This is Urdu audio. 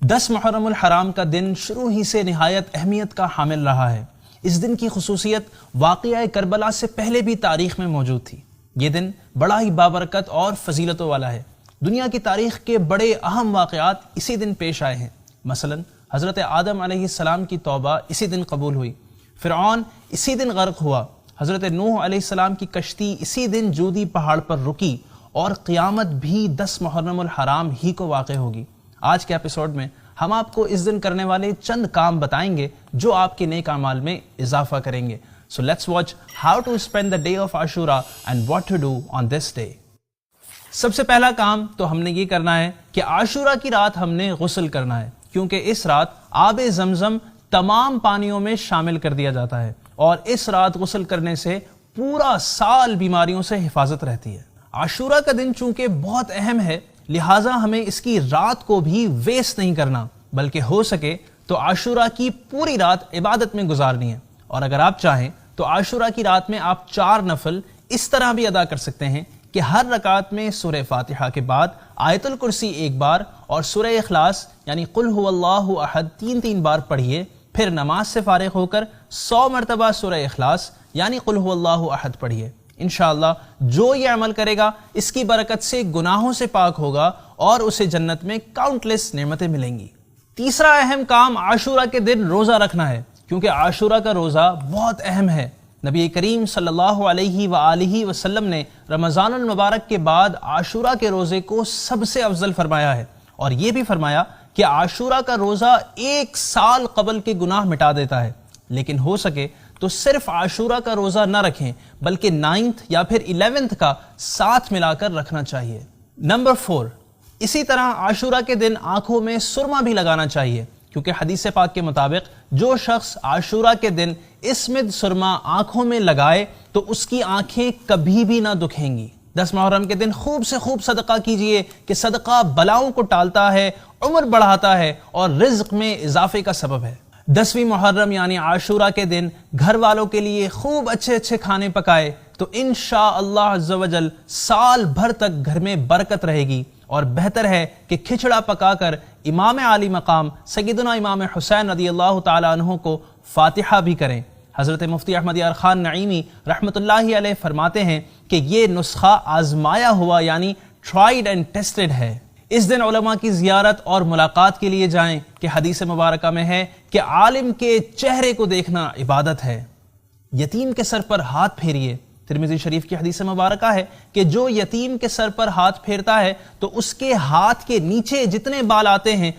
10 محرم الحرام کا دن شروع ہی سے نہایت اہمیت کا حامل رہا ہے۔ اس دن کی خصوصیت واقعہ کربلا سے پہلے بھی تاریخ میں موجود تھی۔ یہ دن بڑا ہی بابرکت اور فضیلتوں والا ہے۔ دنیا کی تاریخ کے بڑے اہم واقعات اسی دن پیش آئے ہیں۔ مثلا حضرت آدم علیہ السلام کی توبہ اسی دن قبول ہوئی، فرعون اسی دن غرق ہوا، حضرت نوح علیہ السلام کی کشتی اسی دن جودی پہاڑ پر رکی، اور قیامت بھی 10 محرم الحرام ہی کو واقع ہوگی۔ آج کے ایپیسوڈ میں ہم آپ کو اس دن کرنے والے چند کام بتائیں گے جو آپ کے نیک اعمال میں اضافہ کریں گے۔ So let's watch how to spend the day of Ashura and what to do on this day۔ سب سے پہلا کام تو ہم نے یہ کرنا ہے کہ عاشورہ کی رات ہم نے غسل کرنا ہے، کیونکہ اس رات آب زمزم تمام پانیوں میں شامل کر دیا جاتا ہے، اور اس رات غسل کرنے سے پورا سال بیماریوں سے حفاظت رہتی ہے۔ عاشورہ کا دن چونکہ بہت اہم ہے، لہٰذا ہمیں اس کی رات کو بھی ویسٹ نہیں کرنا، بلکہ ہو سکے تو عاشورہ کی پوری رات عبادت میں گزارنی ہے۔ اور اگر آپ چاہیں تو عاشورہ کی رات میں آپ 4 نفل اس طرح بھی ادا کر سکتے ہیں کہ ہر رکعت میں سورہ فاتحہ کے بعد آیت الکرسی 1 بار اور سورہ اخلاص یعنی قل هو اللہ احد 3 بار پڑھیے، پھر نماز سے فارغ ہو کر 100 مرتبہ سورہ اخلاص یعنی قل هو اللہ احد پڑھیے۔ انشاءاللہ جو یہ عمل کرے گا اس کی برکت سے گناہوں سے پاک ہوگا اور اسے جنت میں کاؤنٹلیس نعمتیں ملیں گی۔ تیسرا اہم کام عاشورہ کے دن روزہ رکھنا ہے، کیونکہ عاشورہ کا روزہ بہت اہم ہے۔ نبی کریم صلی اللہ علیہ وآلہ وسلم نے رمضان المبارک کے بعد عاشورہ کے روزے کو سب سے افضل فرمایا ہے، اور یہ بھی فرمایا کہ عاشورہ کا روزہ 1 سال قبل کے گناہ مٹا دیتا ہے۔ لیکن ہو سکے تو صرف عاشورہ کا روزہ نہ رکھیں، بلکہ 9 یا پھر 11 کا ساتھ ملا کر رکھنا چاہیے۔ نمبر 4، اسی طرح عاشورہ کے دن آنکھوں میں سرما بھی لگانا چاہیے، کیونکہ حدیث پاک کے مطابق جو شخص عاشورہ کے دن اسمد سرما آنکھوں میں لگائے تو اس کی آنکھیں کبھی بھی نہ دکھیں گی۔ 10 محرم کے دن خوب سے خوب صدقہ کیجئے کہ صدقہ بلاؤں کو ٹالتا ہے، عمر بڑھاتا ہے اور رزق میں اضافے کا سبب ہے۔ 10ویں محرم یعنی عاشورہ کے دن گھر والوں کے لیے خوب اچھے کھانے پکائے تو انشاءاللہ عز و جل سال بھر تک گھر میں برکت رہے گی، اور بہتر ہے کہ کھچڑا پکا کر امام عالی مقام سیدنا امام حسین رضی اللہ تعالیٰ عنہ کو فاتحہ بھی کریں۔ حضرت مفتی احمد یار خان نعیمی رحمۃ اللہ علیہ فرماتے ہیں کہ یہ نسخہ آزمایا ہوا یعنی ٹرائیڈ اینڈ ٹیسٹڈ ہے۔ اس دن علماء کی زیارت اور ملاقات کے لیے جائیں کہ حدیث مبارکہ میں ہے کہ عالم کے چہرے کو دیکھنا عبادت ہے۔ یتیم کے سر پر ہاتھ پھیریے۔ ترمذی شریف کی حدیث مبارکہ ہے کہ جو یتیم کے سر پر ہاتھ پھیرتا ہے تو اس کے ہاتھ کے نیچے جتنے بال آتے ہیں